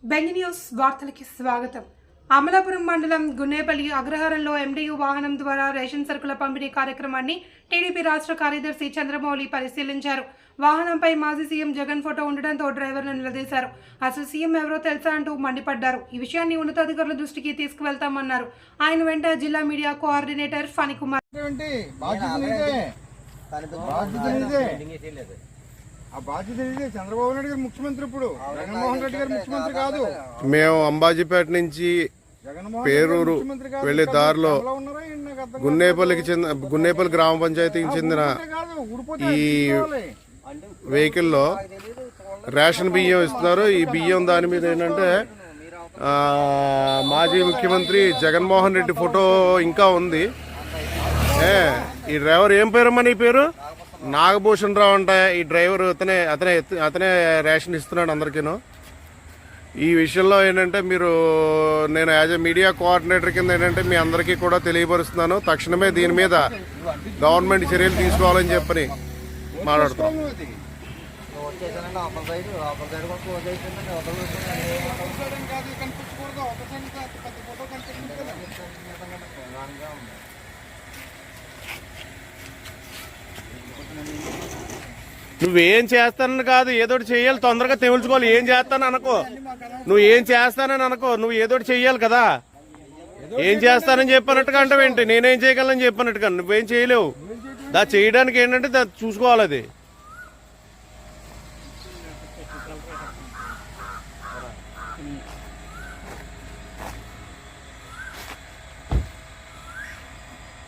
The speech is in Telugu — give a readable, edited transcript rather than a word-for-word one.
బెంగి న్యూస్ వార్తలకి స్వాగతం. అమలాపురం మండలం గున్నేపల్లి అగ్రహారంలో ఎండియు వాహనం ద్వారా రేషన్ సరుకుల పంపిణీ కార్యక్రమాన్ని టీడీపీ రాష్ట్ర కార్యదర్శి చంద్రమౌళి పరిశీలించారు. వాహనంపై మాజీ సీఎం జగన్ ఫోటో ఉండడంతో డ్రైవర్ను నిలదీశారు. అసలు సీఎం ఎవరో తెలుసా అంటూ మండిపడ్డారు. ఈ విషయాన్ని ఉన్నతాధికారుల దృష్టికి తీసుకువెళ్తామన్నారు. ఆయన వెంట జిల్లా మీడియా కోఆర్డినేటర్ ఫణికుమార్ చంద్రబాబు నాయుడు గారు ముఖ్యమంత్రి, ఇప్పుడు జగన్మోహన్ రెడ్డి గారు ముఖ్యమంత్రి కాదు. మేము అంబాజీపేట నుంచి పేరూరు వెళ్లే దారిలో గున్నేపల్లి గ్రామ పంచాయతీకి చెందిన ఈ వెహికల్లో రేషన్ బియ్యం ఇస్తున్నారు. ఈ బియ్యం దాని మీద ఏంటంటే మాజీ ముఖ్యమంత్రి జగన్మోహన్ రెడ్డి ఫోటో ఇంకా ఉంది. ఈ డ్రైవర్ ఏం పేరమ్మా నీ పేరు? నాగభూషణ్ రావు అంట. ఈ డ్రైవర్ అతనే రేషన్ ఇస్తున్నాడు అందరికీను. ఈ విషయంలో ఏంటంటే నేను యాజ్ ఎ మీడియా కోఆర్డినేటర్ కింద ఏంటంటే మీ అందరికీ కూడా తెలియపరుస్తున్నాను. తక్షణమే దీని మీద గవర్నమెంట్ చర్యలు తీసుకోవాలని చెప్పని మాట్లాడుతున్నాం. నువ్వేం చేస్తానని కాదు, ఏదోటి చెయ్యాలి, తొందరగా తెలుసుకోవాలి. ఏం చేస్తాను అనుకో, నువ్వు ఏం చేస్తానని అనుకో, నువ్వు ఏదోటి చెయ్యాలి కదా. ఏం చేస్తానని చెప్పినట్టుగా అంటావేంటి? నేనేం చేయగలను చెప్పినట్టుగా నువ్వేం చేయలేవు. దా చేయడానికి ఏంటంటే చూసుకోవాలి. అది